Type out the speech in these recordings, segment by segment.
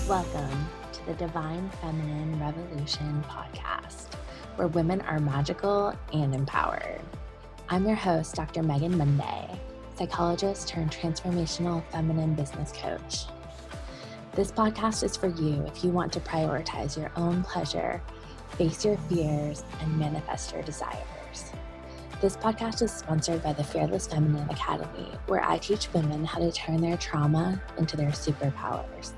Welcome to the Divine Feminine Revolution podcast, where women are magical and empowered. I'm your host, Dr. Megan Monday, psychologist turned transformational feminine business coach. This podcast is for you if you want to prioritize your own pleasure, face your fears, and manifest your desires. This podcast is sponsored by the Fearless Feminine Academy, where I teach women how to turn their trauma into their superpowers.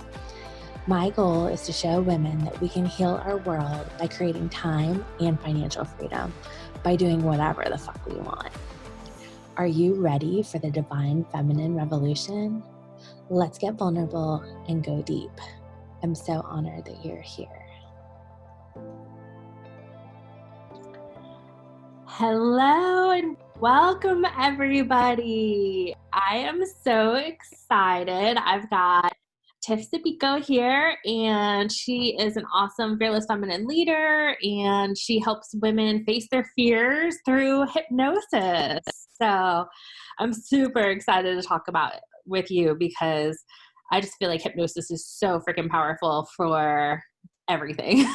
My goal is to show women that we can heal our world by creating time and financial freedom by doing whatever the fuck we want. Are you ready for the Divine Feminine Revolution? Let's get vulnerable and go deep. I'm so honored that you're here. Hello and welcome everybody. I am so excited. I've got Tiff Zapico here, and she is an awesome fearless feminine leader, and she helps women face their fears through hypnosis. So I'm super excited to talk about it with you because I just feel like hypnosis is so freaking powerful for everything.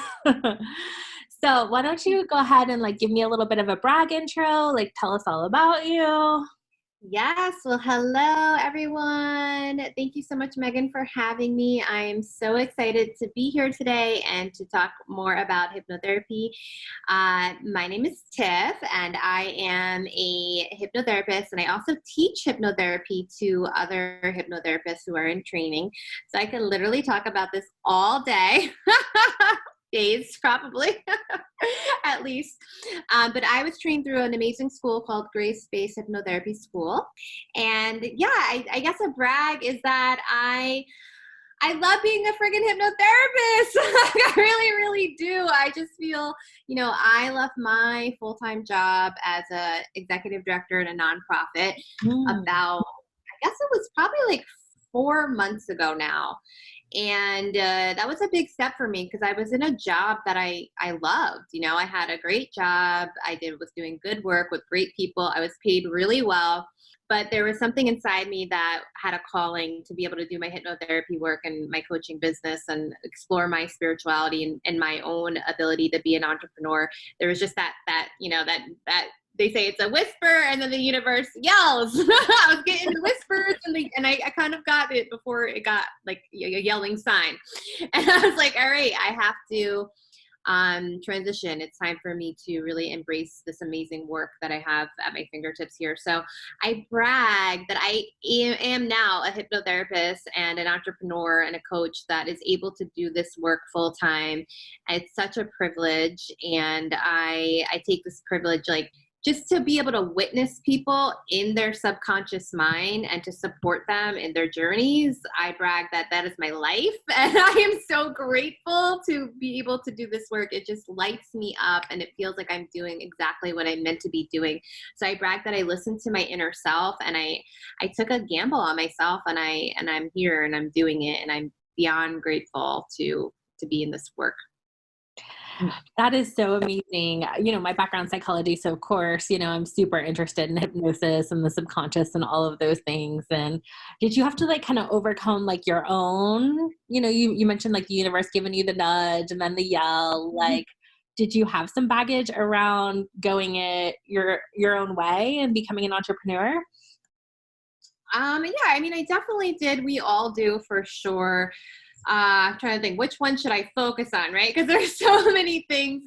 So why don't you go ahead and give me a little bit of a brag intro, tell us all about you. Yes. Well, hello, everyone. Thank you so much, Megan, for having me. I am so excited to be here today and to talk more about hypnotherapy. My name is Tiff, and I am a hypnotherapist, and I also teach hypnotherapy to other hypnotherapists who are in training. So I could literally talk about this all day. Days, probably, at least. But I was trained through an amazing school called Grace-Based Hypnotherapy School. And yeah, I guess a brag is that I love being a friggin' hypnotherapist. I really, really do. I just feel, I left my full-time job as a executive director in a nonprofit about, I guess it was probably 4 months ago now. And that was a big step for me because I was in a job that I loved. I had a great job. I was doing good work with great people. I was paid really well. But there was something inside me that had a calling to be able to do my hypnotherapy work and my coaching business and explore my spirituality and my own ability to be an entrepreneur. There was just that they say it's a whisper and then the universe yells. I was getting whispers and I kind of got it before it got like a yelling sign. And I was like, all right, I have to transition. It's time for me to really embrace this amazing work that I have at my fingertips here. So I brag that I am now a hypnotherapist and an entrepreneur and a coach that is able to do this work full time. It's such a privilege. And I take this privilege just to be able to witness people in their subconscious mind and to support them in their journeys. I brag that is my life. And I am so grateful to be able to do this work. It just lights me up and it feels like I'm doing exactly what I'm meant to be doing. So I brag that I listened to my inner self and I took a gamble on myself and I'm here and I'm doing it. And I'm beyond grateful to be in this work. That is so amazing. My background psychology, so of course, I'm super interested in hypnosis and the subconscious and all of those things. And did you have to kind of overcome your own, you mentioned the universe giving you the nudge and then the yell, did you have some baggage around going it your own way and becoming an entrepreneur? Yeah, I definitely did. We all do for sure. I'm trying to think which one should I focus on, right? Because there's so many things.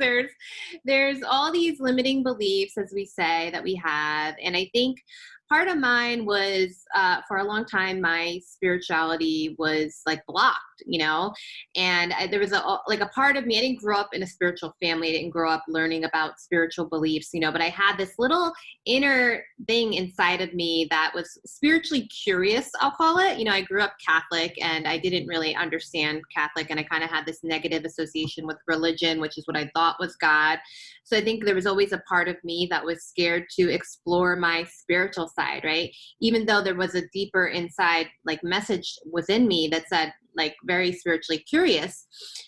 There's all these limiting beliefs, as we say, that we have. And I think part of mine was, for a long time, my spirituality was blocked, and there was a part of me, I didn't grow up in a spiritual family. I didn't grow up learning about spiritual beliefs, but I had this little inner thing inside of me that was spiritually curious, I'll call it. I grew up Catholic and I didn't really understand Catholic. And I kind of had this negative association with religion, which is what I thought was God. So I think there was always a part of me that was scared to explore my spiritual side, right? Even though there was a deeper inside message within me that said very spiritually curious.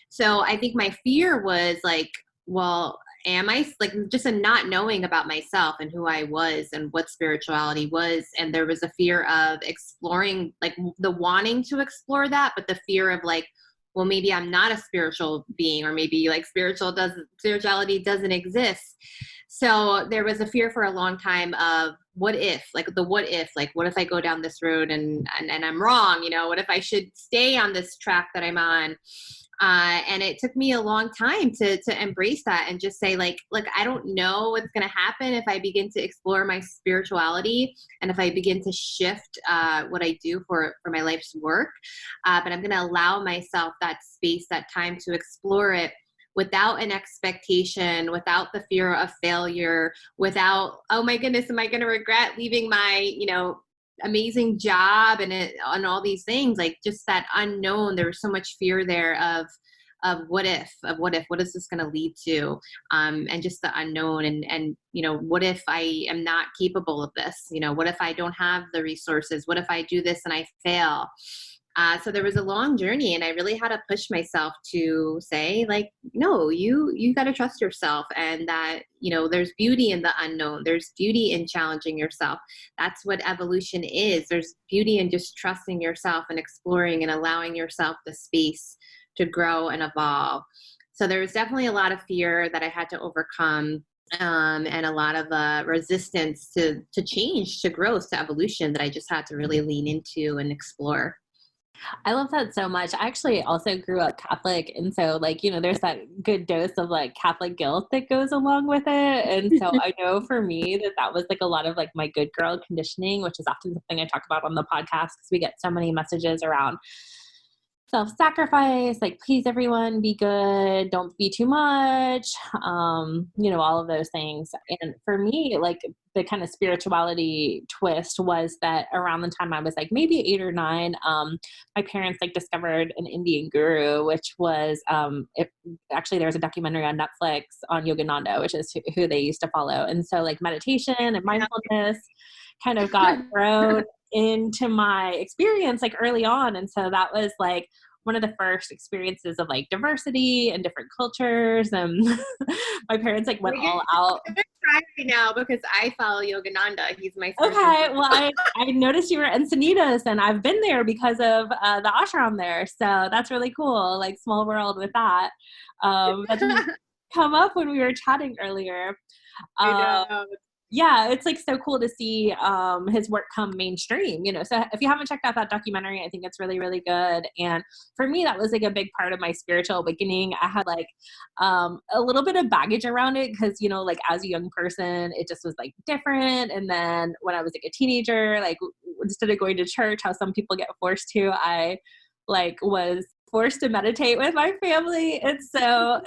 So I think my fear was well, am I just a not knowing about myself and who I was and what spirituality was. And there was a fear of exploring, the wanting to explore that, but the fear of well, maybe I'm not a spiritual being, or maybe like spirituality doesn't exist. So there was a fear for a long time of what if, like what if I go down this road and I'm wrong, what if I should stay on this track that I'm on? And it took me a long time to embrace that and just say like, look, I don't know what's going to happen if I begin to explore my spirituality and if I begin to shift what I do for my life's work. But I'm going to allow myself that space, that time to explore it without an expectation, without the fear of failure, without, oh my goodness, am I going to regret leaving my, amazing job and all these things, like just that unknown. There was so much fear there of what is this going to lead to, and just the unknown, and what if I am not capable of this, what if I don't have the resources, what if I do this and I fail. So there was a long journey, and I really had to push myself to say like, no, you got to trust yourself, and that, there's beauty in the unknown. There's beauty in challenging yourself. That's what evolution is. There's beauty in just trusting yourself and exploring and allowing yourself the space to grow and evolve. So there was definitely a lot of fear that I had to overcome, and a lot of resistance to change, to growth, to evolution that I just had to really lean into and explore. I love that so much. I actually also grew up Catholic. And so like, there's that good dose of like Catholic guilt that goes along with it. And so I know for me that was like a lot of like my good girl conditioning, which is often something I talk about on the podcast because we get so many messages around self-sacrifice, like please everyone, be good, don't be too much, all of those things. And for me, like the kind of spirituality twist was that around the time I was like maybe 8 or 9, my parents like discovered an Indian guru, which was, actually there was a documentary on Netflix on Yogananda, which is who they used to follow. And so like meditation and mindfulness kind of got thrown into my experience like early on. And so that was like one of the first experiences of like diversity and different cultures. And my parents like went all out. I'm gonna cry right now because I follow Yogananda. He's my spiritual Okay. Well, I noticed you were in Encinitas, and I've been there because of the ashram there. So that's really cool. Like small world with that. That didn't come up when we were chatting earlier. I know. Yeah, it's like so cool to see his work come mainstream, So if you haven't checked out that documentary, I think it's really, really good. And for me, that was like a big part of my spiritual awakening. I had like a little bit of baggage around it because, like as a young person, it just was like different. And then when I was like a teenager, like instead of going to church, how some people get forced to, I like was forced to meditate with my family. And so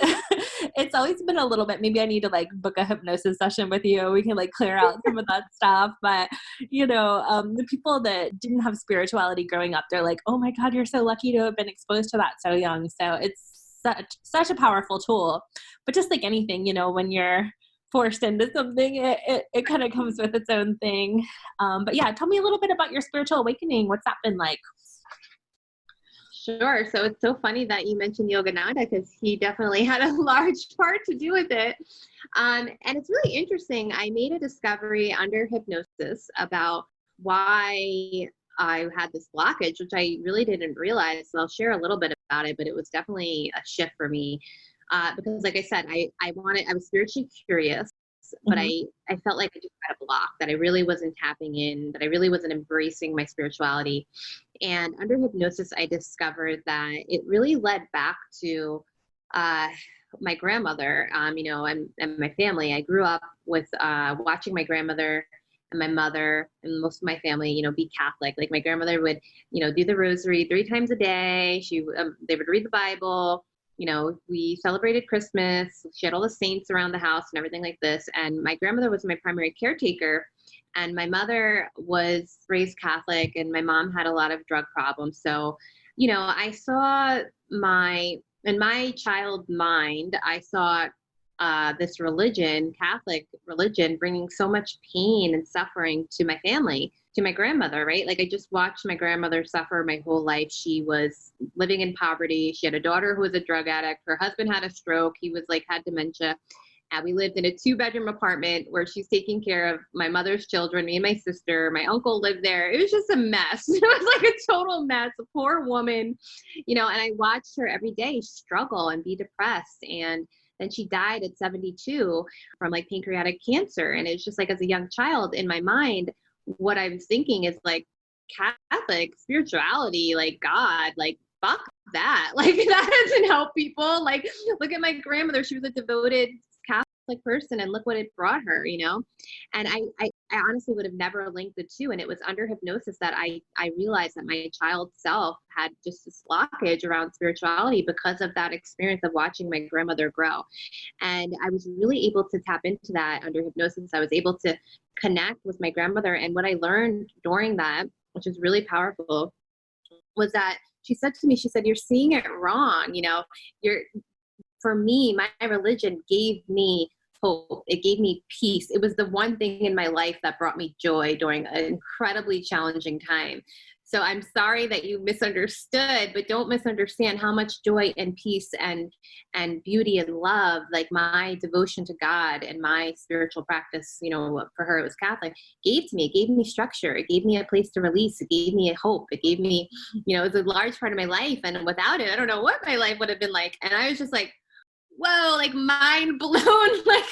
it's always been a little bit, maybe I need to like book a hypnosis session with you. We can like clear out some of that stuff. But, the people that didn't have spirituality growing up, they're like, oh my God, you're so lucky to have been exposed to that so young. So it's such a powerful tool. But just like anything, when you're forced into something, it kind of comes with its own thing. But yeah, tell me a little bit about your spiritual awakening. What's that been like? Sure. So it's so funny that you mentioned Yogananda because he definitely had a large part to do with it. And it's really interesting. I made a discovery under hypnosis about why I had this blockage, which I really didn't realize. So I'll share a little bit about it, but it was definitely a shift for me. Because like I said, I was spiritually curious, but I felt like I just had a block, that I really wasn't tapping in, that I really wasn't embracing my spirituality. And under hypnosis, I discovered that it really led back to my grandmother, and my family. I grew up with watching my grandmother and my mother and most of my family, be Catholic. Like my grandmother would, do the rosary 3 times a day. They would read the Bible. We celebrated Christmas. She had all the saints around the house and everything like this. And my grandmother was my primary caretaker. And my mother was raised Catholic, and my mom had a lot of drug problems. So, I saw in my child mind, I saw this religion, Catholic religion, bringing so much pain and suffering to my family, to my grandmother, right? Like I just watched my grandmother suffer my whole life. She was living in poverty. She had a daughter who was a drug addict. Her husband had a stroke. He was had dementia. And we lived in a 2-bedroom apartment where she's taking care of my mother's children, me and my sister. My uncle lived there. It was just a mess. It was like a total mess. A poor woman, and I watched her every day struggle and be depressed. And then she died at 72 from like pancreatic cancer. And it's just like, as a young child, in my mind, what I was thinking is like, Catholic spirituality, like God, like fuck that. Like that doesn't help people. Like, look at my grandmother. She was a devoted Catholic person, and look what it brought her, And I honestly would have never linked the two. And it was under hypnosis that I realized that my child self had just this blockage around spirituality because of that experience of watching my grandmother grow. And I was really able to tap into that under hypnosis. I was able to connect with my grandmother. And what I learned during that, which is really powerful, was that she said to me, she said, "You're seeing it wrong. For me, my religion gave me hope. It gave me peace. It was the one thing in my life that brought me joy during an incredibly challenging time. So I'm sorry that you misunderstood, but don't misunderstand how much joy and peace and beauty and love, like my devotion to God and my spiritual practice, for her, it was Catholic, gave to me. It gave me structure. It gave me a place to release. It gave me a hope. It gave me, it was a large part of my life. And without it, I don't know what my life would have been like. And I was just like, whoa, like mind blown. Like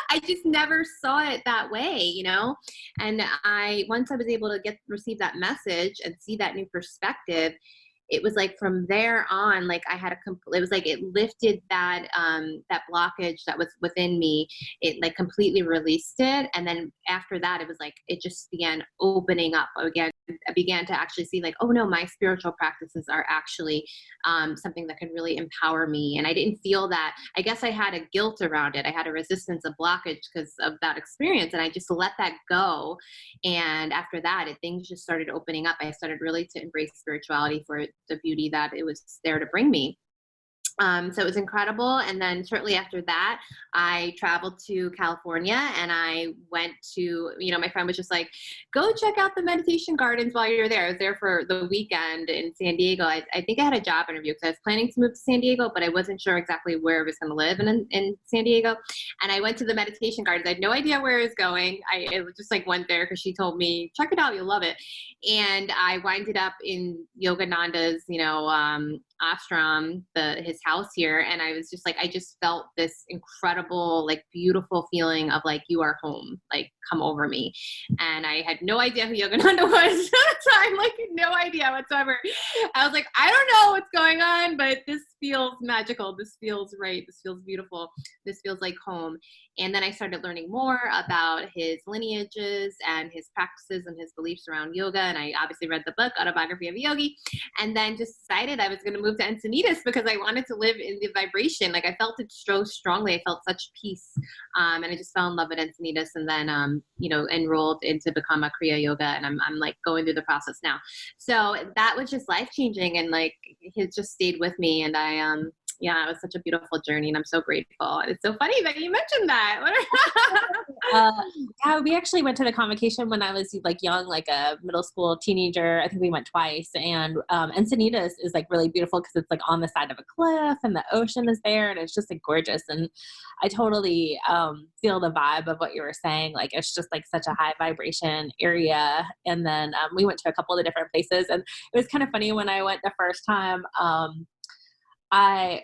I just never saw it that way, And once I was able to receive that message and see that new perspective, it was like from there on, like I had it was like it lifted that that blockage that was within me. It like completely released it. And then after that, it was like it just began opening up again. I began to actually see like, oh no, my spiritual practices are actually something that can really empower me. And I didn't feel that. I guess I had a guilt around it. I had a resistance, a blockage because of that experience. And I just let that go. And after that, things just started opening up. I started really to embrace spirituality for the beauty that it was there to bring me. So it was incredible. And then shortly after that, I traveled to California and I went to, my friend was just like, go check out the meditation gardens while you're there. I was there for the weekend in San Diego. I think I had a job interview because I was planning to move to San Diego, but I wasn't sure exactly where I was going to live in San Diego. And I went to the meditation gardens. I had no idea where I was going. I just like went there because she told me, check it out, you'll love it. And I winded up in Yogananda's, ashram, his house here. And I was just like, I just felt this incredible, like beautiful feeling of like, you are home, like come over me. And I had no idea who Yogananda was at the time, like no idea whatsoever. I was like, I don't know what's going on, but this feels magical. This feels right. This feels beautiful. This feels like home. And then I started learning more about his lineages and his practices and his beliefs around yoga. And I obviously read the book, Autobiography of a Yogi, and then just decided I was going to move to Encinitas because I wanted to live in the vibration. Like I felt it so strongly. I felt such peace. And I just fell in love with Encinitas and then, enrolled into become a Kriya Yoga. And I'm like going through the process now. So that was just life-changing and like it just stayed with me. And it was such a beautiful journey and I'm so grateful. And it's so funny that you mentioned that. Yeah, we actually went to the convocation when I was like young, like a middle school teenager. I think we went twice. And Encinitas is like really beautiful because it's like on the side of a cliff and the ocean is there and it's just like gorgeous. And I totally feel the vibe of what you were saying. Like it's just like such a high vibration area. And then we went to a couple of the different places and it was kind of funny when I went the first time.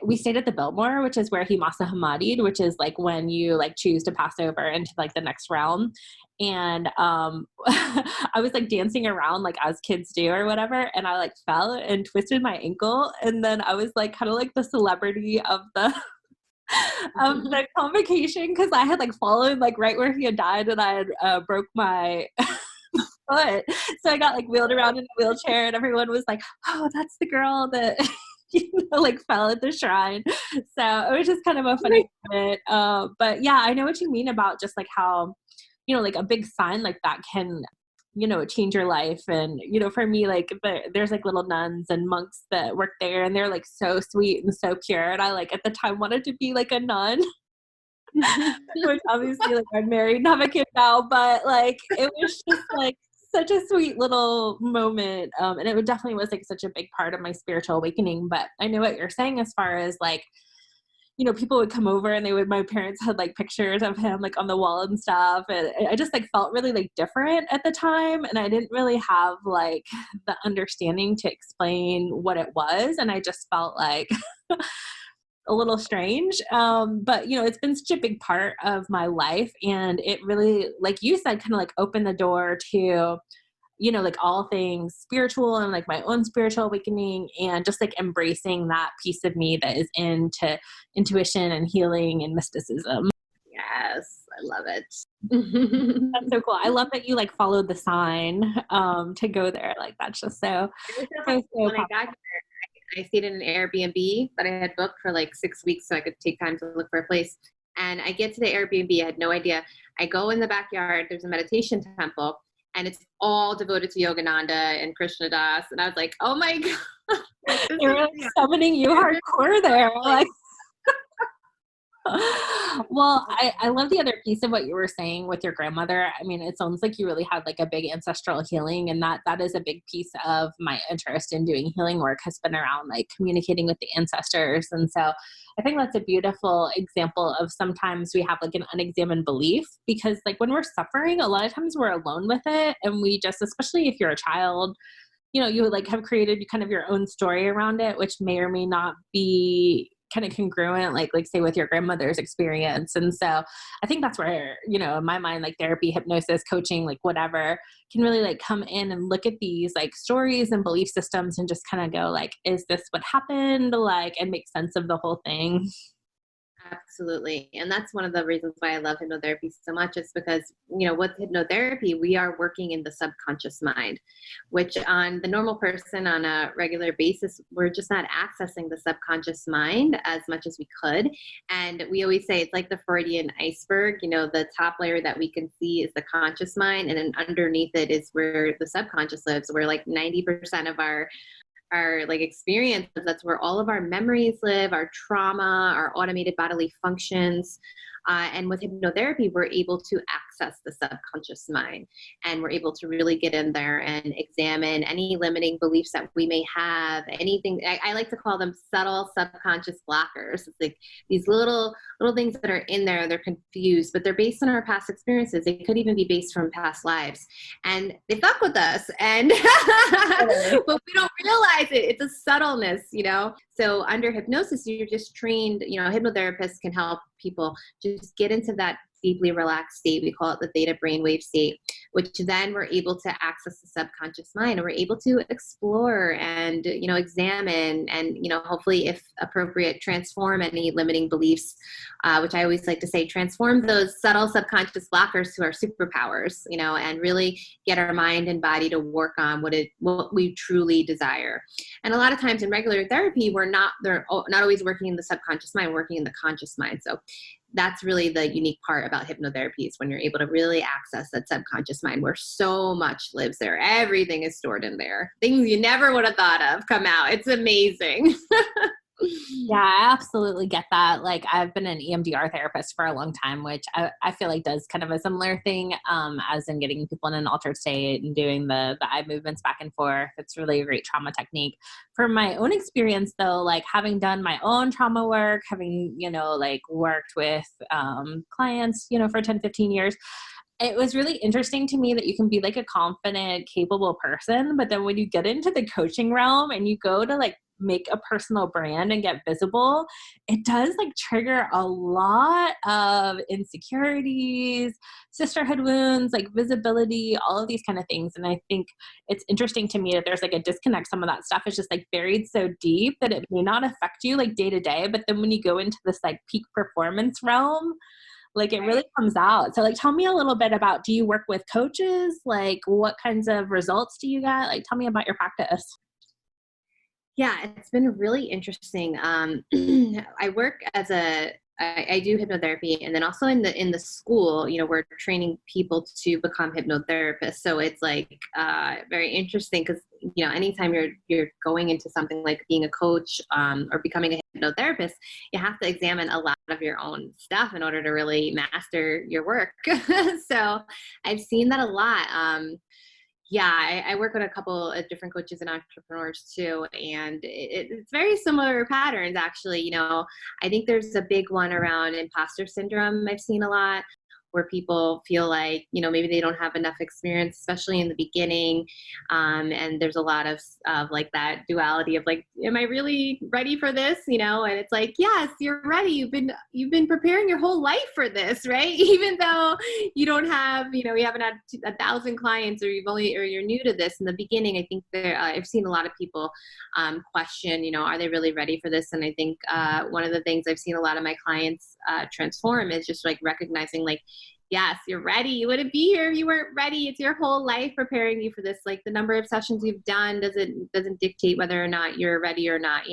We stayed at the Biltmore, which is where he Masa Hamadi'd, which is like when you like choose to pass over into like the next realm. And I was like dancing around like as kids do or whatever. And I like fell and twisted my ankle. And then I was like kind of like the celebrity of the convocation because I had like fallen like right where he had died and I had broke my foot. So I got like wheeled around in a wheelchair and everyone was like, oh, that's the girl that like fell at the shrine. So it was just kind of a funny moment. But yeah, I know what you mean about just like how, like a big sign like that can, change your life. And, for me, like there's like little nuns and monks that work there and they're like so sweet and so pure. And I like at the time wanted to be like a nun. Which obviously like I'm married and have a kid now, but like it was just like such a sweet little moment. And it definitely was like such a big part of my spiritual awakening. But I know what you're saying as far as like, people would come over and my parents had like pictures of him like on the wall and stuff. And I just like felt really like different at the time. And I didn't really have like the understanding to explain what it was. And I just felt like a little strange. But it's been such a big part of my life. And it really, like you said, kind of like opened the door to like all things spiritual and like my own spiritual awakening and just like embracing that piece of me that is into intuition and healing and mysticism. Yes, I love it. That's so cool. I love that you like followed the sign to go there. Like that's just so when I got here, I stayed in an Airbnb that I had booked for like 6 weeks so I could take time to look for a place. And I get to the Airbnb, I had no idea. I go in the backyard, there's a meditation temple. And it's all devoted to Yogananda and Krishna Das. And I was like, oh my God. They're like summoning you hardcore there. Like, well, I love the other piece of what you were saying with your grandmother. I mean, it sounds like you really had like a big ancestral healing, and that is a big piece of my interest in doing healing work has been around like communicating with the ancestors. And so I think that's a beautiful example of sometimes we have like an unexamined belief, because like when we're suffering, a lot of times we're alone with it. And we just, especially if you're a child, you like have created kind of your own story around it, which may or may not be kind of congruent, like say with your grandmother's experience. And so I think that's where, in my mind, like therapy, hypnosis, coaching, like whatever can really like come in and look at these like stories and belief systems and just kind of go like, is this what happened? Like, and make sense of the whole thing. Absolutely. And that's one of the reasons why I love hypnotherapy so much. Is because, with hypnotherapy, we are working in the subconscious mind, which on the normal person on a regular basis, we're just not accessing the subconscious mind as much as we could. And we always say it's like the Freudian iceberg, the top layer that we can see is the conscious mind. And then underneath it is where the subconscious lives, where like 90% of our like experiences, that's where all of our memories live, our trauma, our automated bodily functions. And with hypnotherapy, we're able to access the subconscious mind, and we're able to really get in there and examine any limiting beliefs that we may have, anything. I like to call them subtle subconscious blockers. It's like these little things that are in there, they're confused, but they're based on our past experiences. They could even be based from past lives, and they fuck with us. And but we don't realize it. It's a subtleness, So under hypnosis, you're just trained, hypnotherapists can help people just get into that deeply relaxed state. We call it the theta brainwave state, which then we're able to access the subconscious mind, and we're able to explore and, examine and, hopefully, if appropriate, transform any limiting beliefs, which I always like to say, transform those subtle subconscious blockers to our superpowers, and really get our mind and body to work on what we truly desire. And a lot of times in regular therapy, they're not always working in the subconscious mind, working in the conscious mind. So that's really the unique part about hypnotherapy, is when you're able to really access that subconscious mind where so much lives there. Everything is stored in there. Things you never would have thought of come out. It's amazing. Yeah, I absolutely get that. Like I've been an EMDR therapist for a long time, which I feel like does kind of a similar thing as in getting people in an altered state and doing the eye movements back and forth. It's really a great trauma technique. For my own experience though, like having done my own trauma work, having, like worked with clients, for 10, 15 years, it was really interesting to me that you can be like a confident, capable person, but then when you get into the coaching realm and you go to like make a personal brand and get visible, it does like trigger a lot of insecurities, sisterhood wounds, like visibility, all of these kind of things. And I think it's interesting to me that there's like a disconnect. Some of that stuff is just like buried so deep that it may not affect you like day to day, but then when you go into this like peak performance realm, like it really comes out. So like, tell me a little bit about, do you work with coaches? Like what kinds of results do you get? Like, tell me about your practice. Yeah, it's been really interesting. I work I do hypnotherapy, and then also in the school, we're training people to become hypnotherapists. So it's like very interesting because anytime you're going into something like being a coach or becoming a hypnotherapist, you have to examine a lot of your own stuff in order to really master your work. So I've seen that a lot. Yeah, I work with a couple of different coaches and entrepreneurs too, and it's very similar patterns actually. I think there's a big one around imposter syndrome. I've seen a lot where people feel like maybe they don't have enough experience, especially in the beginning, and there's a lot of like that duality of like, am I really ready for this? And it's like, yes, you're ready. You've been preparing your whole life for this, right? Even though you don't have, you haven't had 1,000 clients, or you're new to this in the beginning. I think I've seen a lot of people question, are they really ready for this? And I think one of the things I've seen a lot of my clients transform is just like recognizing like, yes, you're ready. You wouldn't be here if you weren't ready. It's your whole life preparing you for this. Like the number of sessions you've done doesn't dictate whether or not you're ready or not,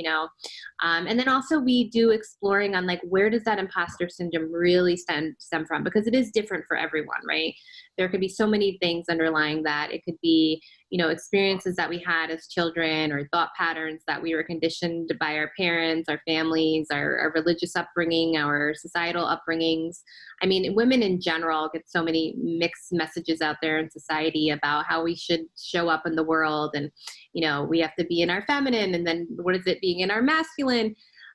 And then also we do exploring on like, where does that imposter syndrome really stem from? Because it is different for everyone, right? There could be so many things underlying that. It could be, experiences that we had as children, or thought patterns that we were conditioned by our parents, our families, our religious upbringing, our societal upbringings. I mean, women in general get so many mixed messages out there in society about how we should show up in the world. And, we have to be in our feminine. And then what is it being in our masculine?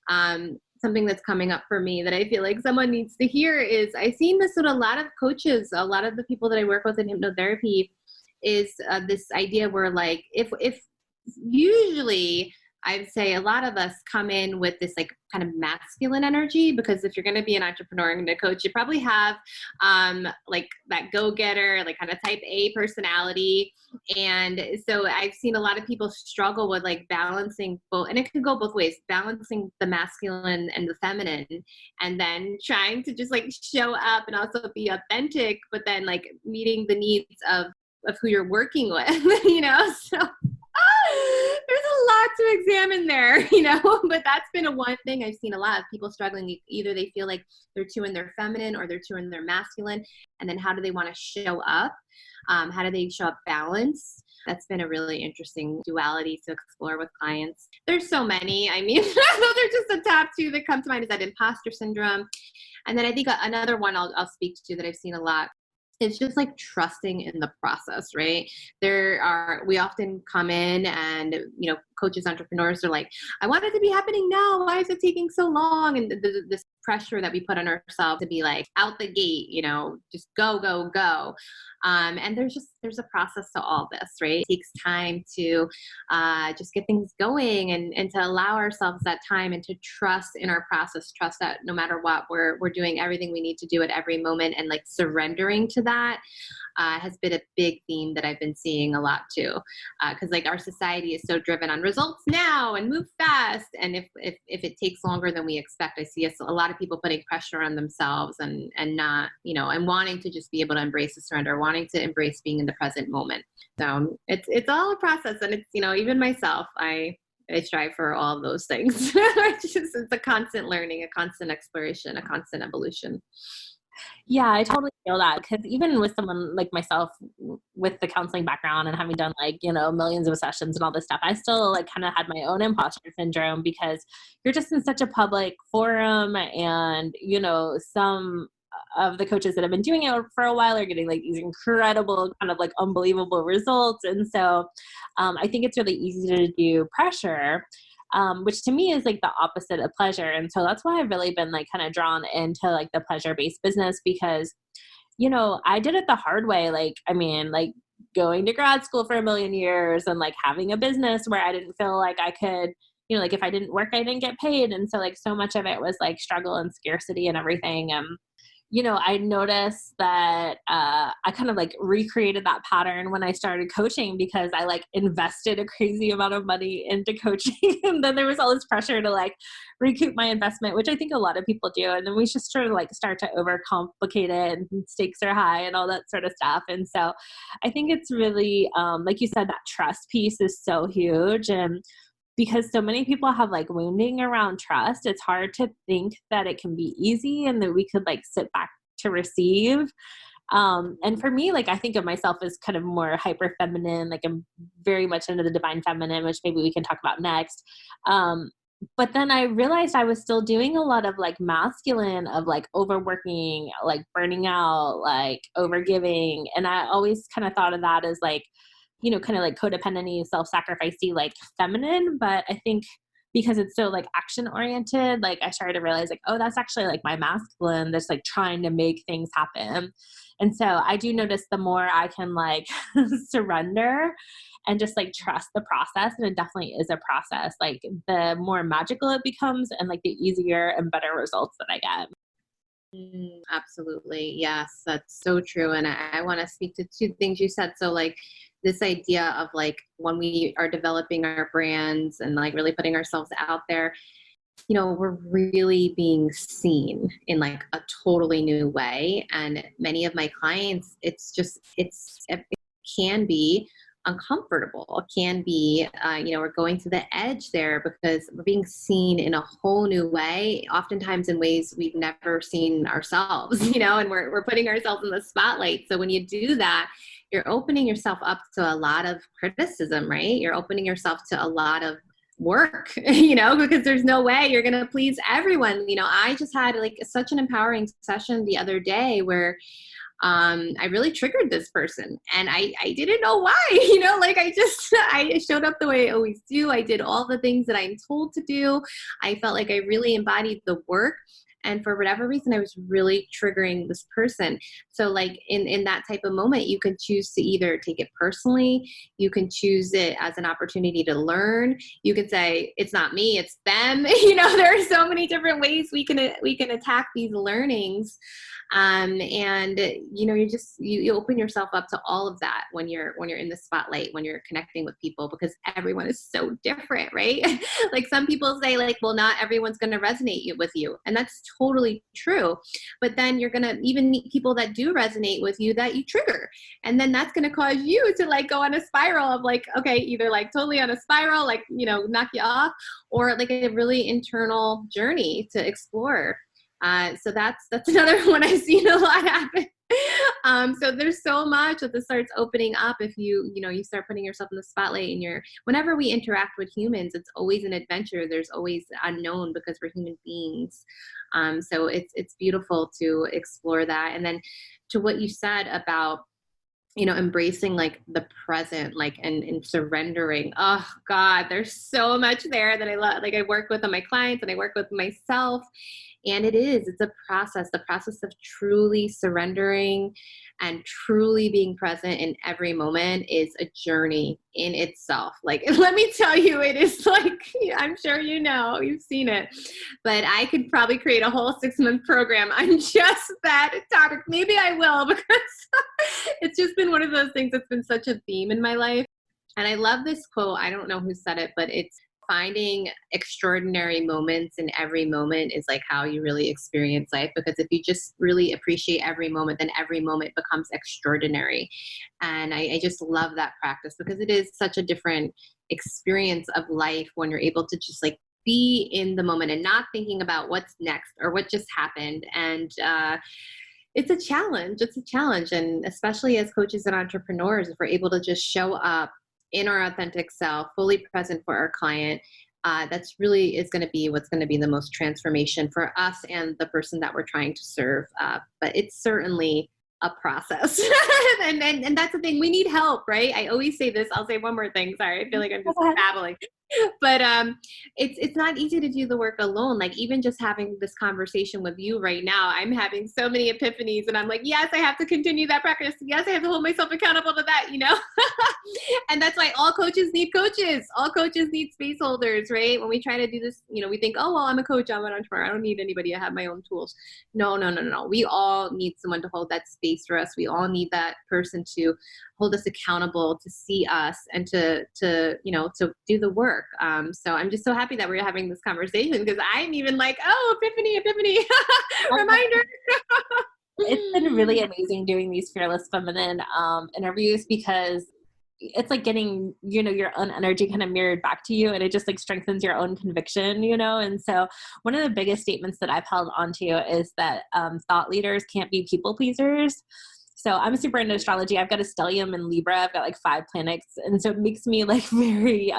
Something that's coming up for me that I feel like someone needs to hear is, I've seen this with a lot of coaches, a lot of the people that I work with in hypnotherapy, is this idea where like, if usually I'd say a lot of us come in with this like kind of masculine energy, because if you're going to be an entrepreneur and a coach, you probably have like that go-getter, like kind of type A personality. And so I've seen a lot of people struggle with like balancing both, and it could go both ways, balancing the masculine and the feminine, and then trying to just like show up and also be authentic, but then like meeting the needs of who you're working with, So there's a lot to examine there, but that's been one thing I've seen a lot of people struggling. Either they feel like they're too in their feminine or they're too in their masculine. And then how do they want to show up? How do they show up balanced? That's been a really interesting duality to explore with clients. There's so many. I mean, those are just the top two that come to mind, is that imposter syndrome. And then I think another one I'll speak to that I've seen a lot, it's just like trusting in the process, right? We often come in and, coaches, entrepreneurs are like, I want it to be happening now. Why is it taking so long? And this pressure that we put on ourselves to be like out the gate, just go, go, go. And there's a process to all this, right? It takes time to just get things going, and to allow ourselves that time, and to trust in our process, trust that no matter what, we're doing everything we need to do at every moment, and like surrendering to that has been a big theme that I've been seeing a lot too. Because like our society is so driven on results now and move fast. And if it takes longer than we expect, I see a lot of people putting pressure on themselves and not, and wanting to just be able to embrace the surrender, wanting to embrace being in the present moment. So it's all a process. And it's, even myself, I strive for all of those things. It's a constant learning, a constant exploration, a constant evolution. Yeah, I totally feel that, because even with someone like myself with the counseling background and having done like, millions of sessions and all this stuff, I still like kind of had my own imposter syndrome, because you're just in such a public forum, and, some of the coaches that have been doing it for a while are getting like these incredible kind of like unbelievable results. And so I think it's really easy to do pressure, which to me is like the opposite of pleasure. And so that's why I've really been like kind of drawn into like the pleasure-based business, because, I did it the hard way. Like, I mean, like going to grad school for a million years and like having a business where I didn't feel like I could, like if I didn't work, I didn't get paid. And so like so much of it was like struggle and scarcity and everything. I noticed that I kind of like recreated that pattern when I started coaching, because I like invested a crazy amount of money into coaching. And then there was all this pressure to like recoup my investment, which I think a lot of people do. And then we just sort of like start to overcomplicate it, and stakes are high and all that sort of stuff. And so I think it's really, like you said, that trust piece is so huge. And because so many people have like wounding around trust, it's hard to think that it can be easy and that we could like sit back to receive. And for me, like, I think of myself as kind of more hyper feminine, like I'm very much into the divine feminine, which maybe we can talk about next. But then I realized I was still doing a lot of like masculine, of like overworking, like burning out, like overgiving. And I always kind of thought of that as like kind of like codependent-y, self-sacrificey, like feminine. But I think because it's so like action oriented, like I started to realize like, oh, that's actually like my masculine that's like trying to make things happen. And so I do notice the more I can like surrender and just like trust the process, and it definitely is a process, like the more magical it becomes and like the easier and better results that I get. Absolutely. Yes, that's so true. And I want to speak to two things you said. So like this idea of like when we are developing our brands and like really putting ourselves out there, we're really being seen in like a totally new way. And many of my clients, it can be uncomfortable. It can be, we're going to the edge there because we're being seen in a whole new way, oftentimes in ways we've never seen ourselves, and we're putting ourselves in the spotlight. So when you do that, you're opening yourself up to a lot of criticism, right? You're opening yourself to a lot of work, because there's no way you're going to please everyone. I just had like such an empowering session the other day where I really triggered this person and I didn't know why, I showed up the way I always do. I did all the things that I'm told to do. I felt like I really embodied the work. And for whatever reason, I was really triggering this person. So like in that type of moment, you can choose to either take it personally. You can choose it as an opportunity to learn. You can say, it's not me, it's them. There are so many different ways we can attack these learnings. And you open yourself up to all of that when you're in the spotlight, when you're connecting with people, because everyone is so different, right? Like some people say like, well, not everyone's going to resonate with you. And that's totally true. But then you're going to even meet people that do resonate with you that you trigger. And then that's going to cause you to like go on a spiral of like, okay, either like totally on a spiral, like, knock you off, or like a really internal journey to explore. So that's another one I've seen a lot happen. So there's so much that this starts opening up if you start putting yourself in the spotlight, and whenever we interact with humans, it's always an adventure. There's always unknown because we're human beings. So it's beautiful to explore that. And then to what you said about, embracing like the present, like, and surrendering. Oh God, there's so much there that I love. Like I work with my clients and I work with myself. And it's a process, the process of truly surrendering and truly being present in every moment is a journey in itself. Like, let me tell you, it is like, I'm sure you've seen it, but I could probably create a whole 6-month program on just that topic. Maybe I will, because it's just been one of those things that's been such a theme in my life. And I love this quote. I don't know who said it, but it's, finding extraordinary moments in every moment is like how you really experience life. Because if you just really appreciate every moment, then every moment becomes extraordinary. And I just love that practice because it is such a different experience of life when you're able to just like be in the moment and not thinking about what's next or what just happened. And it's a challenge. And especially as coaches and entrepreneurs, if we're able to just show up in our authentic self, fully present for our client, that's really is going to be what's going to be the most transformation for us and the person that we're trying to serve. But it's certainly a process. and that's the thing. We need help, right? I always say this. I'll say one more thing. Sorry. I feel like I'm just babbling. But it's not easy to do the work alone. Like even just having this conversation with you right now, I'm having so many epiphanies and I'm like, yes, I have to continue that practice. Yes, I have to hold myself accountable to that, And that's why all coaches need coaches. All coaches need space holders, right? When we try to do this, we think, oh, well, I'm a coach, I'm an entrepreneur, I don't need anybody, I have my own tools. No. We all need someone to hold that space for us. We all need that person to hold us accountable, to see us, and to do the work. So I'm just so happy that we're having this conversation because I'm even like, oh, epiphany, reminder. It's been really amazing doing these Fearless Feminine interviews because it's like getting, your own energy kind of mirrored back to you, and it just like strengthens your own conviction, And so one of the biggest statements that I've held onto is that thought leaders can't be people pleasers. So I'm super into astrology. I've got a stellium in Libra. I've got like 5 planets. And so it makes me like very,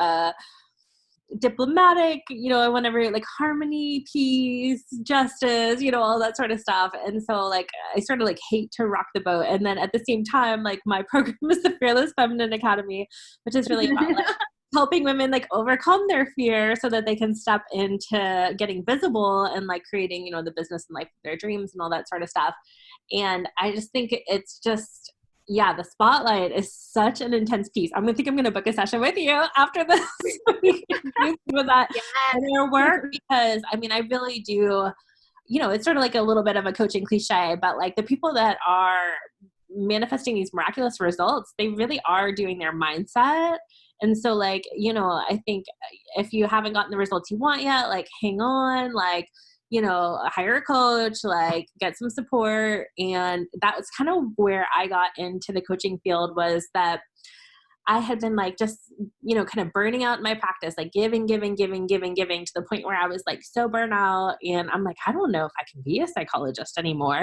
diplomatic, I want every like harmony, peace, justice, all that sort of stuff. And so like, I sort of like hate to rock the boat. And then at the same time, like my program is the Fearless Feminine Academy, which is really about like helping women like overcome their fear so that they can step into getting visible and like creating, the business and life of their dreams and all that sort of stuff. And I just think it's just, yeah, the spotlight is such an intense piece. I'm going to book a session with you after this with that in your work, because I mean, I really do, it's sort of like a little bit of a coaching cliche, but like the people that are manifesting these miraculous results, they really are doing their mindset. And so like, I think if you haven't gotten the results you want yet, like hang on, like, hire a coach, like get some support. And that was kind of where I got into the coaching field, was that I had been like, just, kind of burning out in my practice, like giving to the point where I was like so burnt out. And I'm like, I don't know if I can be a psychologist anymore.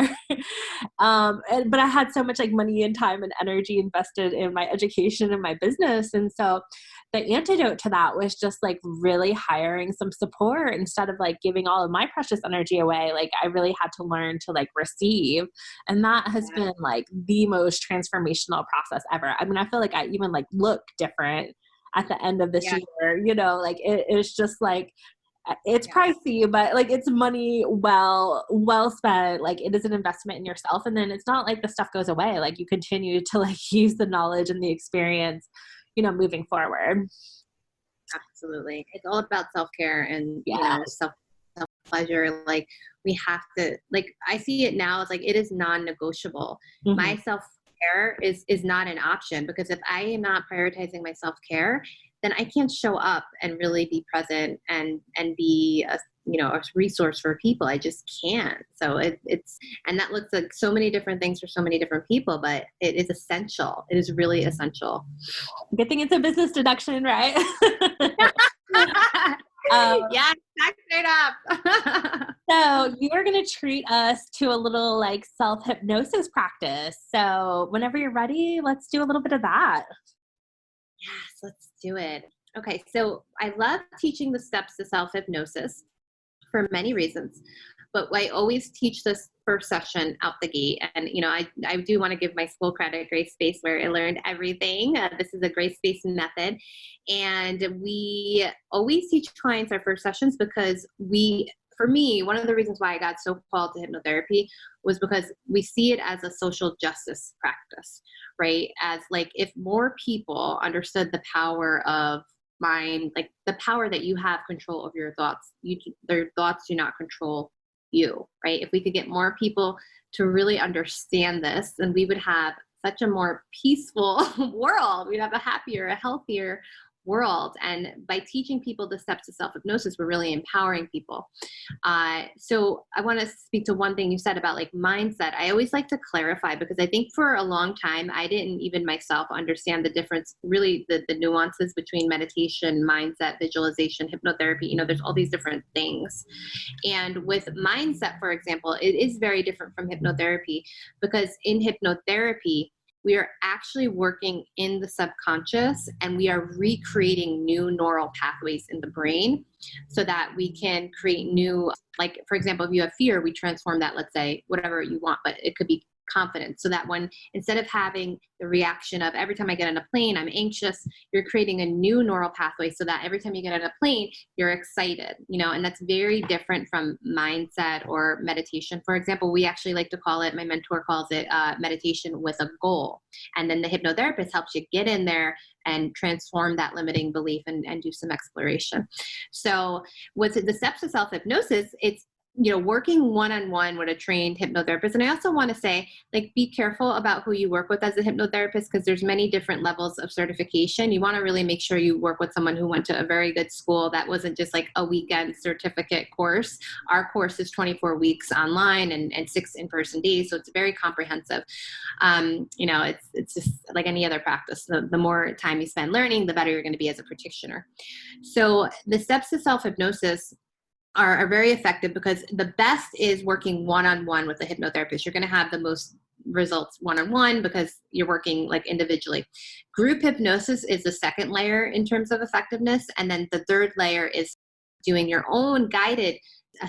But I had so much like money and time and energy invested in my education and my business. And so the antidote to that was just like really hiring some support instead of like giving all of my precious energy away. Like I really had to learn to like receive. And that has been like the most transformational process ever. I mean, I feel like I even like look different at the end of this year, like it's just like, it's pricey, but like it's money well spent. Like it is an investment in yourself. And then it's not like the stuff goes away. Like you continue to like use the knowledge and the experience, moving forward. Absolutely. It's all about self-care and, self-pleasure. Like we have to, like, I see it now as like, it is non-negotiable. Mm-hmm. My self-care is not an option, because if I am not prioritizing my self-care, then I can't show up and really be present and be a resource for people. I just can't. So it's, and that looks like so many different things for so many different people, but it is essential. It is really essential. Good thing it's a business deduction, right? Yeah, back straight up. So you are going to treat us to a little like self-hypnosis practice. So whenever you're ready, let's do a little bit of that. Yes, let's do it. Okay, so I love teaching the steps to self-hypnosis for many reasons, but I always teach this first session out the gate. And, I do want to give my school credit, Grace Space, where I learned everything. This is a Grace Space method. And we always teach clients our first sessions because for me, one of the reasons why I got so called to hypnotherapy was because we see it as a social justice practice, right? As like, if more people understood the power of mind, like the power that you have control over your thoughts, their thoughts do not control you, right? If we could get more people to really understand this, then we would have such a more peaceful world. We'd have a happier, a healthier world. And by teaching people the steps to self-hypnosis, we're really empowering people. So I want to speak to one thing you said about like mindset. I always like to clarify, because I think for a long time, I didn't even myself understand the difference, really the nuances between meditation, mindset, visualization, hypnotherapy. There's all these different things. And with mindset, for example, it is very different from hypnotherapy, because in hypnotherapy, we are actually working in the subconscious, and we are recreating new neural pathways in the brain so that we can create new, like, for example, if you have fear, we transform that, let's say, whatever you want, but it could be confidence. So that when, instead of having the reaction of every time I get on a plane, I'm anxious, you're creating a new neural pathway so that every time you get on a plane, you're excited, and that's very different from mindset or meditation. For example, we actually like to call it, my mentor calls it meditation with a goal. And then the hypnotherapist helps you get in there and transform that limiting belief and do some exploration. So with the steps of self-hypnosis, it's working one-on-one with a trained hypnotherapist. And I also want to say, like, be careful about who you work with as a hypnotherapist, because there's many different levels of certification. You want to really make sure you work with someone who went to a very good school that wasn't just like a weekend certificate course. Our course is 24 weeks online and 6 in-person days. So it's very comprehensive. It's just like any other practice. The more time you spend learning, the better you're going to be as a practitioner. So the steps to self-hypnosis are very effective, because the best is working one-on-one with a hypnotherapist. You're going to have the most results one-on-one because you're working like individually. Group hypnosis is the second layer in terms of effectiveness. And then the third layer is doing your own guided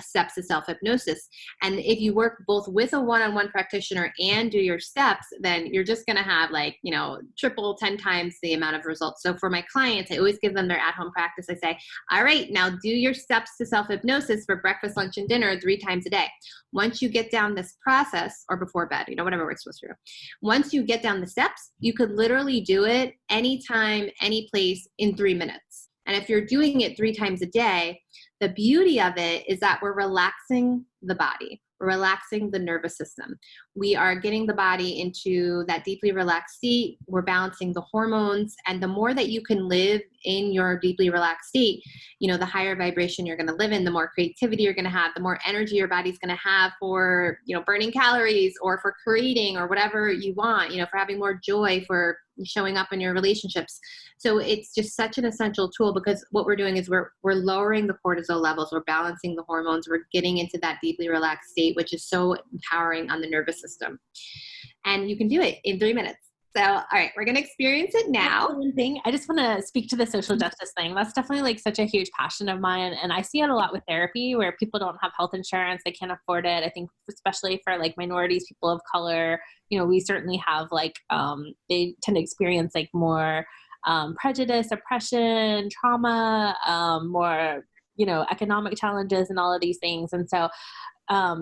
steps to self-hypnosis. And if you work both with a one-on-one practitioner and do your steps, then you're just going to have like, triple, 10 times the amount of results. So for my clients, I always give them their at-home practice. I say, all right, now do your steps to self-hypnosis for breakfast, lunch, and dinner 3 times a day. Once you get down this process, or before bed, whatever works for you. Once you get down the steps, you could literally do it anytime, any place in 3 minutes. And if you're doing it 3 times a day, the beauty of it is that we're relaxing the body. We're relaxing the nervous system. We are getting the body into that deeply relaxed state. We're balancing the hormones. And the more that you can live in your deeply relaxed state, the higher vibration you're going to live in, the more creativity you're going to have, the more energy your body's going to have for, burning calories or for creating or whatever you want, for having more joy, for showing up in your relationships. So it's just such an essential tool because what we're doing is we're lowering the cortisol levels, we're balancing the hormones, we're getting into that deeply relaxed state, which is so empowering on the nervous system. And you can do it in 3 minutes. So, all right, we're going to experience it now. One thing, I just want to speak to the social justice thing. That's definitely like such a huge passion of mine. And I see it a lot with therapy where people don't have health insurance. They can't afford it. I think especially for like minorities, people of color, we certainly have like, they tend to experience like more prejudice, oppression, trauma, more, economic challenges and all of these things. And so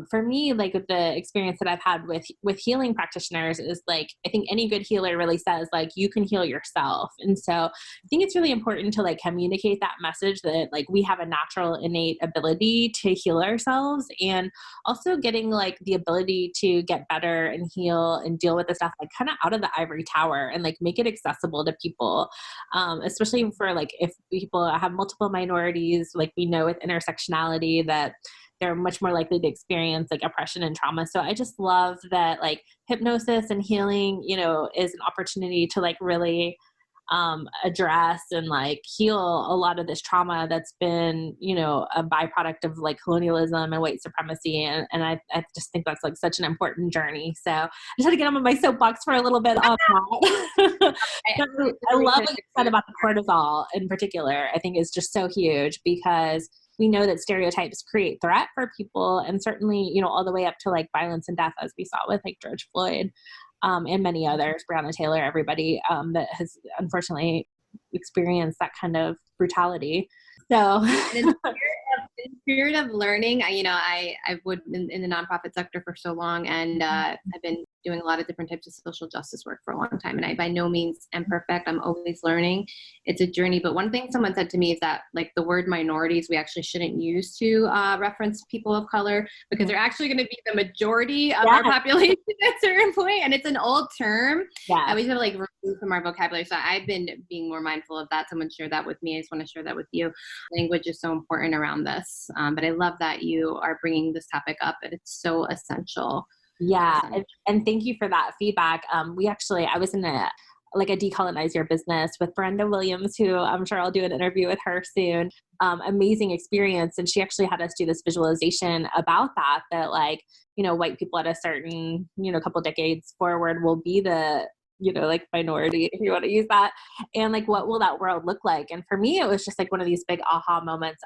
for me, like the experience that I've had with healing practitioners is like, I think any good healer really says like, you can heal yourself. And so I think it's really important to like communicate that message that like we have a natural innate ability to heal ourselves, and also getting like the ability to get better and heal and deal with the stuff like kind of out of the ivory tower and like make it accessible to people. Especially for like if people have multiple minorities, like we know with intersectionality that they're much more likely to experience like oppression and trauma. So I just love that like hypnosis and healing, is an opportunity to like really address and like heal a lot of this trauma that's been, a byproduct of like colonialism and white supremacy. And I just think that's like such an important journey. So I just had to get on my soapbox for a little bit on that. I love what you said about the cortisol in particular. I think is just so huge because we know that stereotypes create threat for people, and certainly, all the way up to like violence and death, as we saw with like George Floyd, and many others, Breonna Taylor, everybody that has unfortunately experienced that kind of brutality. So in the spirit of learning, I've worked in the nonprofit sector for so long, and I've been doing a lot of different types of social justice work for a long time. And I by no means am perfect. I'm always learning. It's a journey. But one thing someone said to me is that like the word minorities, we actually shouldn't use to reference people of color because they're actually going to be the majority of our population at a certain point. And it's an old term. Yeah. We have like removed from our vocabulary. So I've been being more mindful of that. Someone shared that with me. I just want to share that with you. Language is so important around this. But I love that you are bringing this topic up, and it's so essential. Yeah. And thank you for that feedback. I was in a decolonize your business with Brenda Williams, who I'm sure I'll do an interview with her soon. Amazing experience. And she actually had us do this visualization about that like, white people at a certain, couple decades forward will be the, like minority, if you want to use that. And like, what will that world look like? And for me, it was just like one of these big aha moments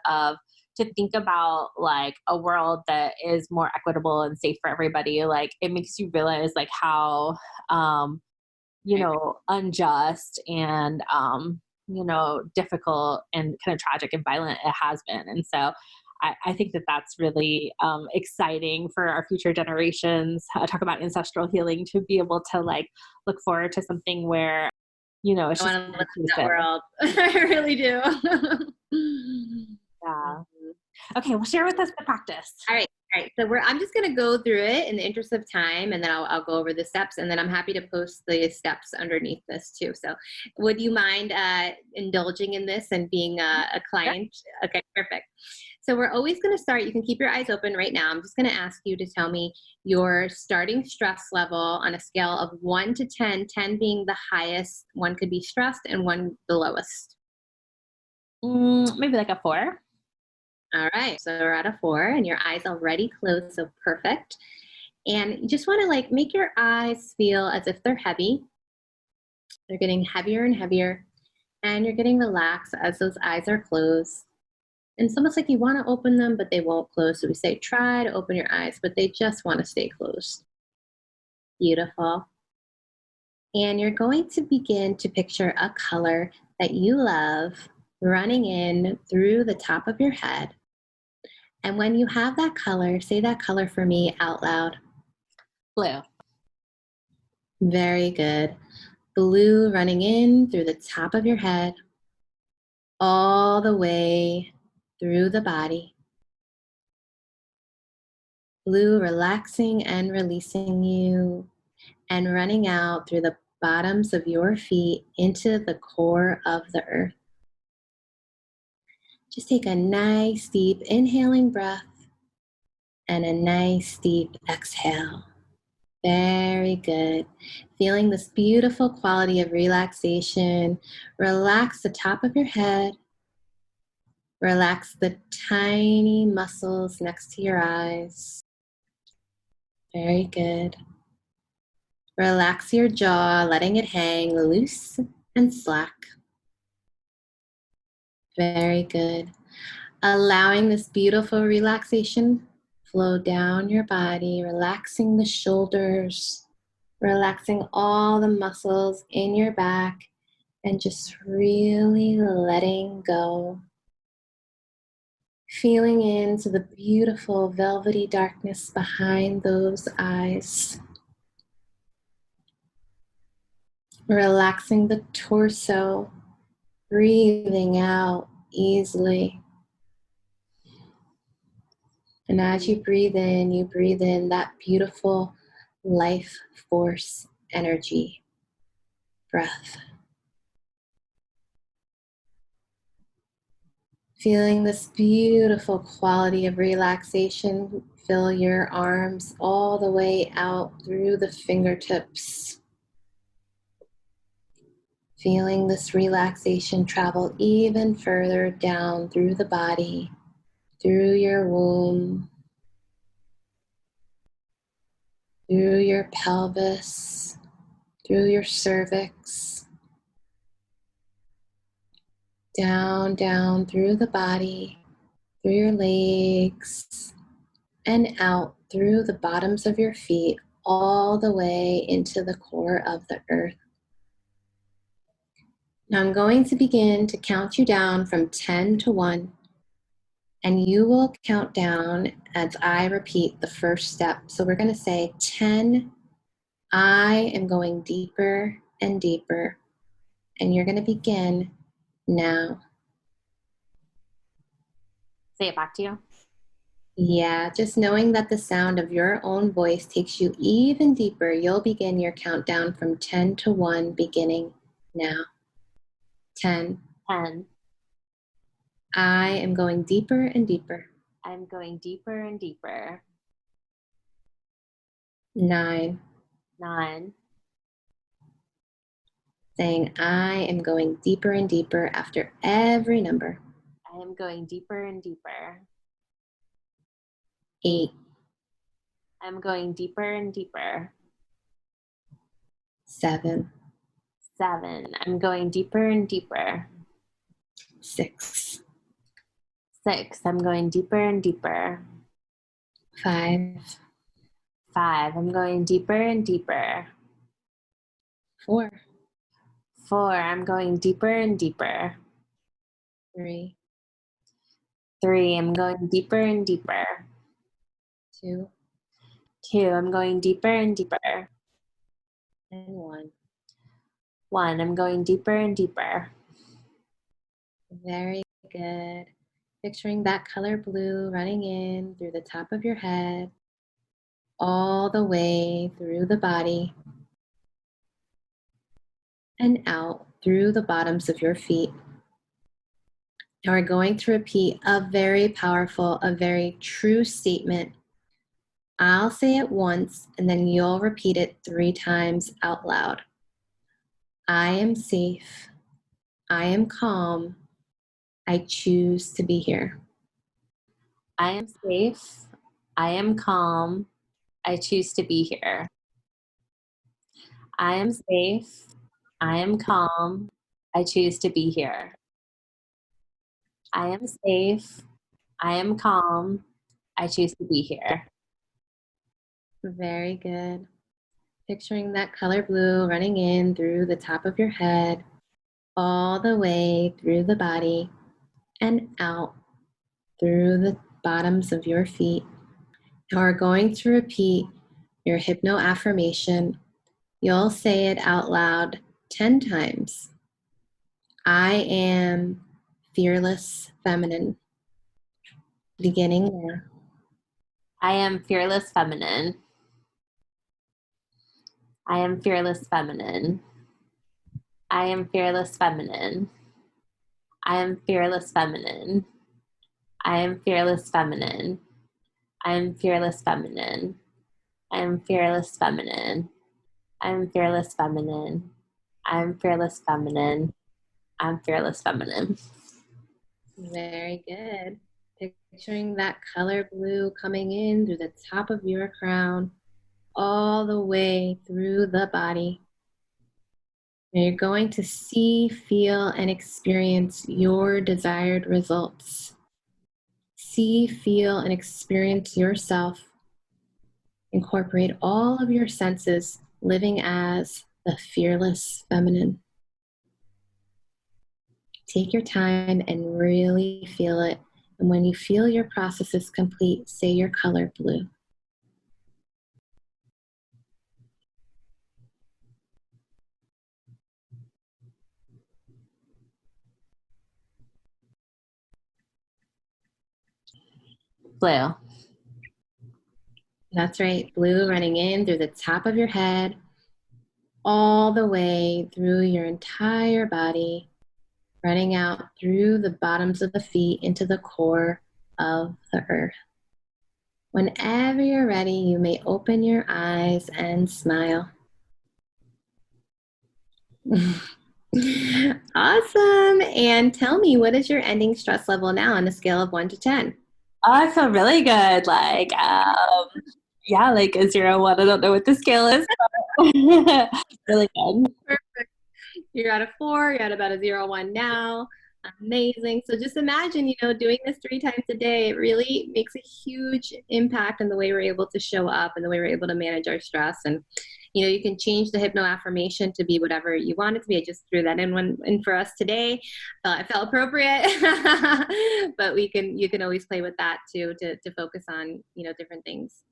to think about like a world that is more equitable and safe for everybody. Like it makes you realize like how, unjust and, difficult and kind of tragic and violent it has been. And so I think that that's really exciting for our future generations. Talk about ancestral healing, to be able to like look forward to something where, it's I want to live in that world. I really do. Yeah. Okay. Well, share with us the practice. All right. So I'm just going to go through it in the interest of time, and then I'll go over the steps, and then I'm happy to post the steps underneath this too. So would you mind indulging in this and being a client? Yeah. Okay, perfect. So we're always going to start. You can keep your eyes open right now. I'm just going to ask you to tell me your starting stress level on a scale of 1 to 10, 10 being the highest. 1 could be stressed and 1 the lowest. Maybe like a 4. All right, so we're at a 4 and your eyes already closed, so perfect. And you just want to like make your eyes feel as if they're heavy. They're getting heavier and heavier, and you're getting relaxed as those eyes are closed. And it's almost like you want to open them, but they won't close. So we say, try to open your eyes, but they just want to stay closed. Beautiful. And you're going to begin to picture a color that you love running in through the top of your head. And when you have that color, say that color for me out loud. Blue. Very good. Blue running in through the top of your head, all the way through the body. Blue relaxing and releasing you and running out through the bottoms of your feet into the core of the earth. Just take a nice deep inhaling breath and a nice deep exhale. Very good. Feeling this beautiful quality of relaxation. Relax the top of your head. Relax the tiny muscles next to your eyes. Very good. Relax your jaw, letting it hang loose and slack. Very good. Allowing this beautiful relaxation flow down your body, relaxing the shoulders, relaxing all the muscles in your back, and just really letting go. Feeling into the beautiful velvety darkness behind those eyes. Relaxing the torso, breathing out easily. And as you breathe in that beautiful life force energy breath. Feeling this beautiful quality of relaxation fill your arms all the way out through the fingertips. Feeling this relaxation travel even further down through the body, through your womb, through your pelvis, through your cervix, down through the body, through your legs, and out through the bottoms of your feet, all the way into the core of the earth. Now I'm going to begin to count you down from 10 to 1, and you will count down as I repeat the first step. So we're going to say 10, I am going deeper and deeper, and you're going to begin now. Say it back to you. Yeah, just knowing that the sound of your own voice takes you even deeper, you'll begin your countdown from 10 to 1, beginning now. 10. 10. I am going deeper and deeper. I'm going deeper and deeper. 9. 9. Saying I am going deeper and deeper after every number. I am going deeper and deeper. 8. I'm going deeper and deeper. 7. 7. I'm going deeper and deeper. 6. 6. I'm going deeper and deeper. 5. 5. I'm going deeper and deeper. 4. 4. I'm going deeper and deeper. 3. 3. I'm going deeper and deeper. 2. 2. I'm going deeper and deeper. And 1. 1. I'm going deeper and deeper. Very good. Picturing that color blue running in through the top of your head, all the way through the body, and out through the bottoms of your feet. Now we're going to repeat a very powerful, a very true statement. I'll say it once, and then you'll repeat it 3 times out loud. I am safe. I am calm. I choose to be here. I am safe. I am calm. I choose to be here. I am safe. I am calm. I choose to be here. I am safe. I am calm. I choose to be here. Very good. Picturing that color blue running in through the top of your head, all the way through the body and out through the bottoms of your feet. You are going to repeat your hypno affirmation. You'll say it out loud 10 times. I am fearless feminine. Beginning there. I am fearless feminine. I am fearless feminine. I am fearless feminine. I am fearless feminine. I am fearless feminine. I am fearless feminine. I am fearless feminine. I am fearless feminine. I am fearless feminine. I am fearless feminine. Very good. Picturing that color blue coming in through the top of your crown, all the way through the body. And you're going to see, feel, and experience your desired results. See, feel, and experience yourself. Incorporate all of your senses, living as the fearless feminine. Take your time and really feel it. And when you feel your process is complete, say your color blue. Blue. That's right, blue running in through the top of your head, all the way through your entire body, running out through the bottoms of the feet into the core of the earth. Whenever you're ready, you may open your eyes and smile. Awesome. And tell me, what is your ending stress level now on a scale of 1 to 10? Oh, I feel really good. Yeah, like a 0, 1. I don't know what the scale is. Really good. Perfect. You're at a 4, you're at about a 0, 1 now. Amazing. So just imagine, doing this 3 times a day, it really makes a huge impact in the way we're able to show up and the way we're able to manage our stress. And, you can change the hypno affirmation to be whatever you want it to be. I just threw that in for us today. It felt appropriate, but you can always play with that too, to focus on, different things.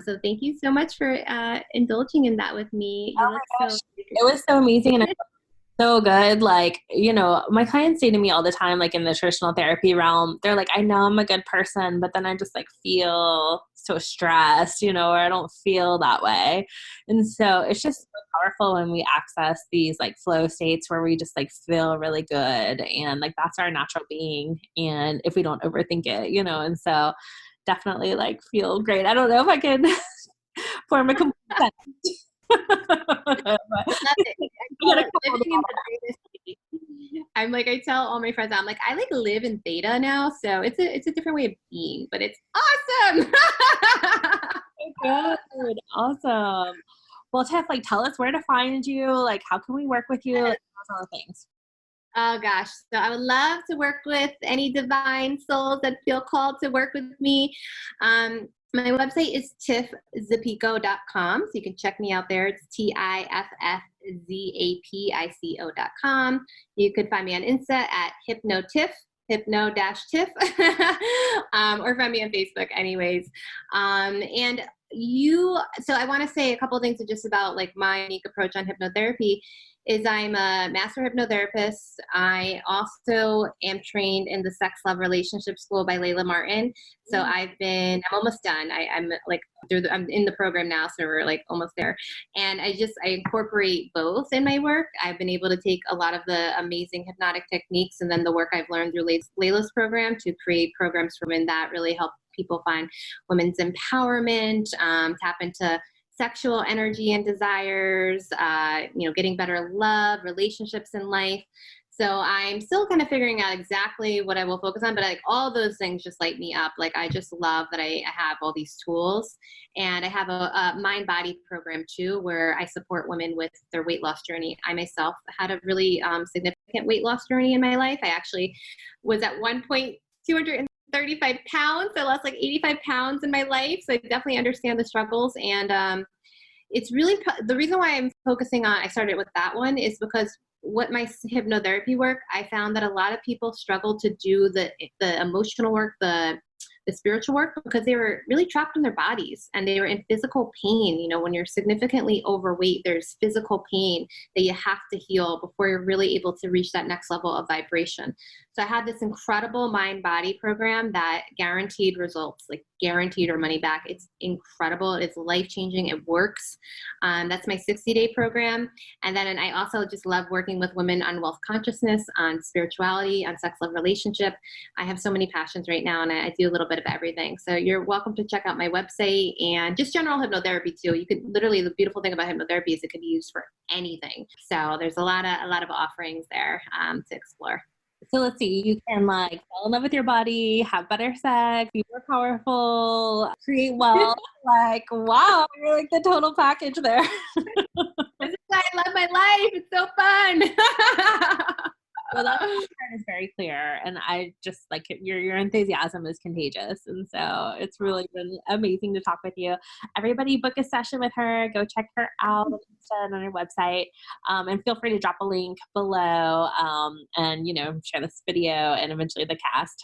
So thank you so much for indulging in that with me. You look Gosh, it was so amazing. And so good. My clients say to me all the time, like in the traditional therapy realm, they're like, I know I'm a good person, but then I just feel so stressed, or I don't feel that way. And so it's just so powerful when we access these flow states where we just feel really good. And that's our natural being. And if we don't overthink it, and so definitely feel great. I don't know if I could form a complete sentence. I'm I tell all my friends, I live in theta now, so it's a different way of being, but it's awesome. Good. Awesome. Well, Tiff, tell us where to find you. How can we work with you? Those all the things. Oh gosh, so I would love to work with any divine souls that feel called to work with me. My website is tiffzapico.com, so you can check me out there. It's TIFFZAPICO.com. You could find me on Insta at hypnotiff, hypno-tiff, or find me on Facebook anyways. So I want to say a couple of things just about my unique approach on hypnotherapy is I'm a master hypnotherapist. I also am trained in the Sex, Love, Relationship School by Layla Martin. So I'm almost done. I'm in the program now, so we're almost there. And I incorporate both in my work. I've been able to take a lot of the amazing hypnotic techniques and then the work I've learned through Layla's program to create programs for women that really help people find women's empowerment, tap into sexual energy and desires, getting better love, relationships in life. So I'm still kind of figuring out exactly what I will focus on, but like all those things just light me up. Like I just love that I have all these tools, and I have a mind body program too, where I support women with their weight loss journey. I myself had a really significant weight loss journey in my life. I actually was at one point 235 pounds. I lost like 85 pounds in my life. So I definitely understand the struggles. And it's really the reason why I'm focusing on, I started with that one is because what my hypnotherapy work, I found that a lot of people struggle to do the emotional work, the spiritual work, because they were really trapped in their bodies and they were in physical pain. You know, when you're significantly overweight, there's physical pain that you have to heal before you're really able to reach that next level of vibration. So I had this incredible mind body program that guaranteed results, like guaranteed or money back. It's incredible. It's life-changing. It works. That's my 60-day program. And then I also just love working with women on wealth consciousness, on spirituality, on sex, love, relationship. I have so many passions right now, and I do a little bit of everything. So you're welcome to check out my website and just general hypnotherapy too. You could literally, the beautiful thing about hypnotherapy is it can be used for anything. So there's a lot of offerings there to explore. So let's see, you can like fall in love with your body, have better sex, be more powerful, create wealth. Like, wow, you're like the total package there. This is why I love my life. It's so fun. Well, that is very clear, and I just like your enthusiasm is contagious, and so it's really been amazing to talk with you. Everybody, book a session with her. Go check her out on Insta and on her website, and feel free to drop a link below, and share this video and eventually the cast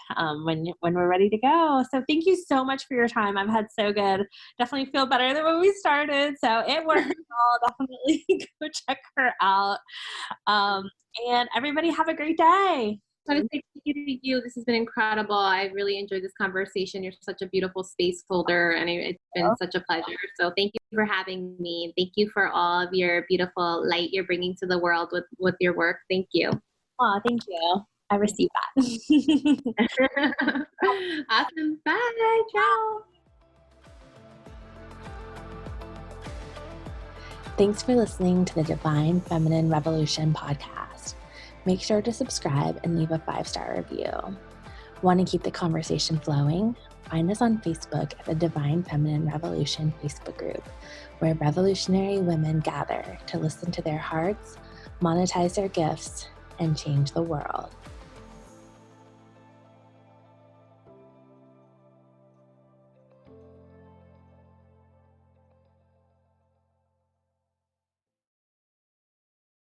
when we're ready to go. So thank you so much for your time. I've had so good. Definitely feel better than when we started. So it works. All definitely go check her out. And everybody have a great day. I want to say thank you to you. This has been incredible. I really enjoyed this conversation. You're such a beautiful space holder, and it's been such a pleasure. So thank you for having me. Thank you for all of your beautiful light you're bringing to the world with your work. Thank you. Oh, thank you. I received that. Awesome. Bye. Ciao. Thanks for listening to the Divine Feminine Revolution podcast. Make sure to subscribe and leave a 5-star review. Want to keep the conversation flowing? Find us on Facebook at the Divine Feminine Revolution Facebook group, where revolutionary women gather to listen to their hearts, monetize their gifts, and change the world.